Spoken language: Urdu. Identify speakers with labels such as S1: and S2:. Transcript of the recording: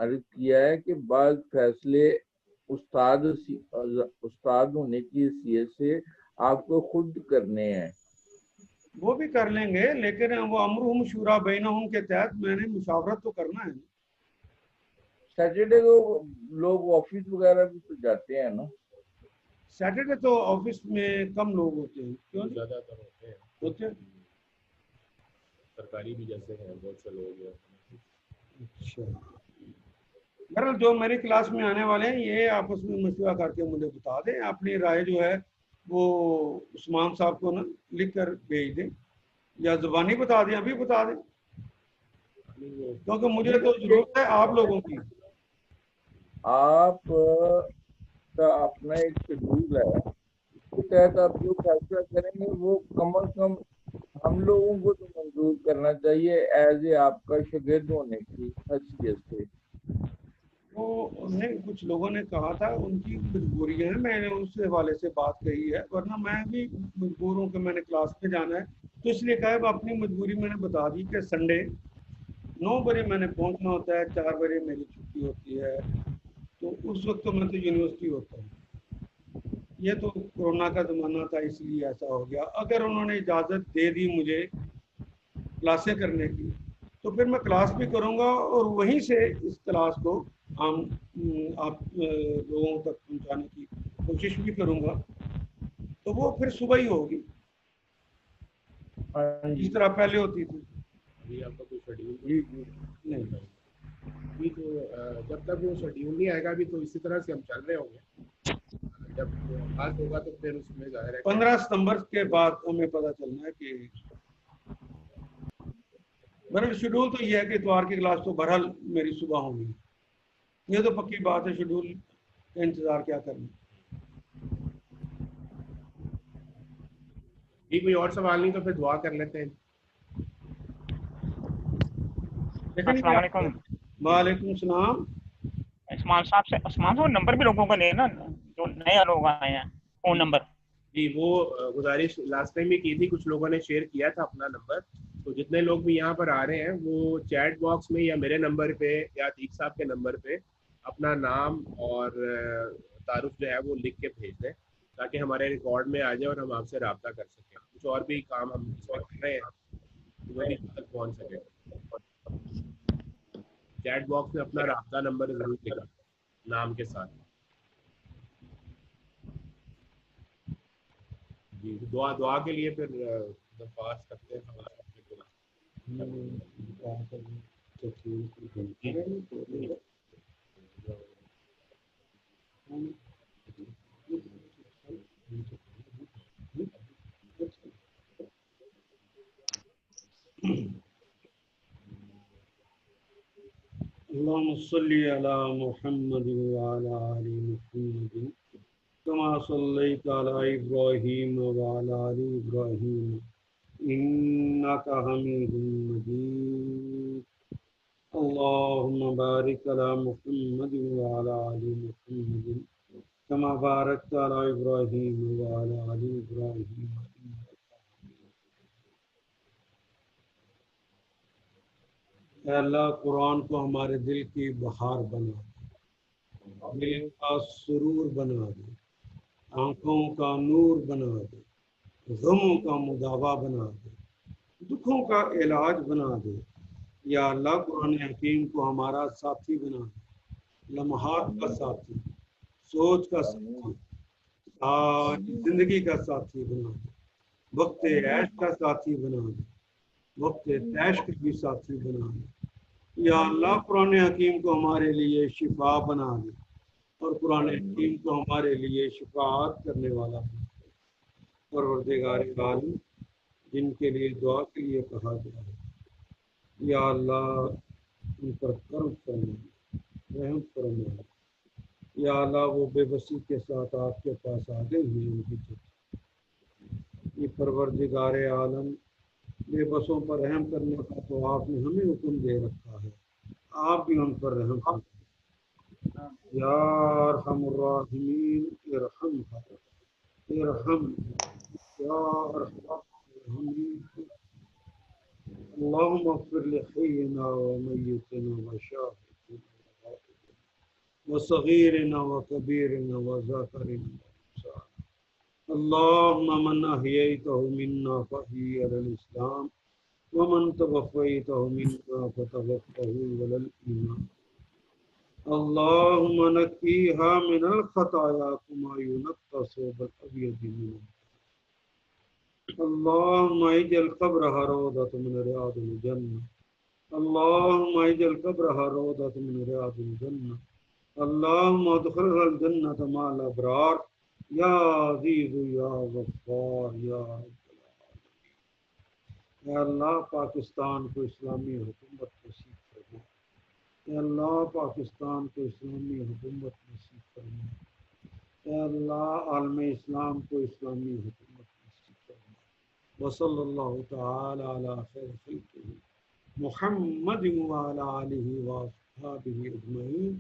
S1: عرض کیا ہے کہ بعض فیصلے استاد ہونے کی حیثیت سے آپ کو خود کرنے ہیں.
S2: وہ بھی کر لیں گے، لیکن وہ امرہم شورا بینہم کے تحت میں نے مشاورت تو کرنا ہے.
S1: سیٹرڈے کو لوگ آفس وغیرہ بھی تو جاتے ہیں نا.
S2: سیٹرڈے تو آفس میں کم لوگ ہوتے ہیں. کیوں؟
S3: زیادہ تر ہوتے ہیں سرکاری بھی جیسے ہیں بہت سے لوگ ہیں.
S2: اچھا، بہرحال جو میری کلاس میں آنے والے ہیں یہ آپس میں مشورہ کر کے مجھے بتا دیں. اپنی رائے جو ہے وہ عثمان صاحب کو نا لکھ کر بھیج دیں، یا زبانی بتا دیں، ابھی بتا دیں، کیونکہ مجھے تو ضرورت ہے آپ لوگوں کی.
S1: آپ کا اپنا ایک شیڈول ہے، اس کے تحت آپ جو فیصلہ کریں گے وہ کم از کم ہم لوگوں کو تو منظور کرنا چاہیے ایز اے آپ کا شاگرد ہونے کی حیثیت سے.
S2: وہ کچھ لوگوں نے کہا تھا ان کی مجبوری ہے، میں نے اس حوالے سے بات کہی ہے، ورنہ میں بھی مجبور ہوں کہ میں نے کلاس میں جانا ہے. تو اس لیے کہا اپنی مجبوری میں نے بتا دی کہ سنڈے 9 بجے میں نے پہنچنا ہوتا ہے، 4 بجے میری چھٹی ہوتی ہے، تو اس وقت تو میں تو یونیورسٹی ہوتا ہوں. یہ تو کورونا کا زمانہ تھا اس لیے ایسا ہو گیا. اگر انہوں نے اجازت دے دی مجھے کلاسیں کرنے کی تو پھر میں کلاس بھی کروں گا اور وہیں سے اس کلاس کو آپ لوگوں تک پہنچانے کی کوشش بھی کروں گا. تو وہ پھر صبح ہی ہوگی جس طرح پہلے ہوتی تھی.
S3: ابھی آپ کا کوئی شیڈیول نہیں ہے؟ ابھی تو جب تک وہ شیڈیول نہیں آئے گا ابھی تو اسی طرح سے ہم چل رہے ہوں گے. جب آغاز ہوگا تو پھر اس میں ظاہر ہے
S2: 15 ستمبر کے بعد ہمیں پتہ چلنا ہے کہ میرا شیڈول تو یہ ہے کہ اتوار کی کلاس تو بہرحال میری صبح ہوگی. یہ تو پکی بات ہے، شیڈول کا انتظار کیا کرنا.
S3: کوئی اور سوال نہیں تو پھر دعا کر لیتے ہیں.
S4: السلام علیکم.
S2: وعلیکم السلام.
S4: عثمان صاحب نمبر بھی لوگوں کا لے نا، جو نئے لوگ آئے ہیں، فون نمبر.
S3: جی وہ گزارش لاسٹ ٹائم بھی کی تھی، کچھ لوگوں نے شیئر کیا تھا اپنا نمبر. تو جتنے لوگ بھی یہاں پر آ رہے ہیں وہ چیٹ باکس میں یا میرے نمبر پہ یا عتیق صاحب کے نمبر پہ اپنا نام اور تعارف جو ہے وہ لکھ کے بھیج دیں تاکہ ہمارے ریکارڈ میں آ جائے اور ہم آپ سے رابطہ کر سکیں. کچھ اور بھی کام ہم اس میں کر رہے ہیں وہ بھی تک پہنچ سکے. چیٹ باکس میں اپنا رابطہ نمبر ضرور لکھیں نام کے ساتھ. جی دعا کے لیے پھر درخواست کرتے ہیں.
S2: اللهم صل على محمد وعلى آل محمد كما صليت على إبراهيم وعلى آل إبراهيم إنك حميد مجيد. اللهم بارك على محمد وعلى آل محمد كما باركت على إبراهيم وعلى آل إبراهيم. اے اللہ قرآن کو ہمارے دل کی بہار بنا دے، دل کا سرور بنا دے، آنکھوں کا نور بنا دے، غموں کا مداوا بنا دے، دکھوں کا علاج بنا دے. یا اللہ قرآن حکیم کو ہمارا ساتھی بنا دے، لمحات کا ساتھی، سوچ کا ساتھی، ساری زندگی کا ساتھی بنا دے، وقت عیش کا ساتھی بنا دے، وقت تیش کا بھی ساتھی بنا دے. یا اللہ قرآن حکیم کو ہمارے لیے شفا بنا دے اور قرآن حکیم کو ہمارے لیے شفاعت کرنے والا بنا دے. پروردگار عالم جن کے لیے دعا کے لیے کہا گیا ہے، یا اللہ ان پر کرم فرما، رحم فرما. یا اللہ وہ بے بسی کے ساتھ آپ کے پاس آ گئے ہوئے ان کی طرف، یہ پروردگار عالم بے بسوں پر رحم کرنے کا تو آپ نے ہمیں حکم دے رکھا ہے، آپ بھی ان پر رحم کریں. یا ارحم الراحمین ارحم یا ارحم الراحمین. اللهم اغفر لحينا وميتنا وشاهدنا وصغيرنا وكبيرنا وذكرنا وأنثى. اللهم من أحييته منا فأحيه على الإسلام ومن توفيته منا فتوفه على الإيمان. اللهم نقيها من الخطايا كما ينقى الثوب الأبيض من الدنس. اللهم اجعل قبرها روضة من رياض الجنة. اللهم اجعل قبرها روضة من رياض الجنة. اللهم ادخلها الجنة مع الأبرار یا عزیز یا غفار یا رب العالمین. اے اللہ پاکستان کو اسلامی حکومت نصیب فرما. اے اللہ پاکستان کو اسلامی حکومت نصیب فرما. اے اللہ عالم اسلام کو اسلامی حکومت نصیب فرما. وصلی اللہ تعالی علی خیر خلقہ محمد وعلی آلہ واصحابہ اجمعین.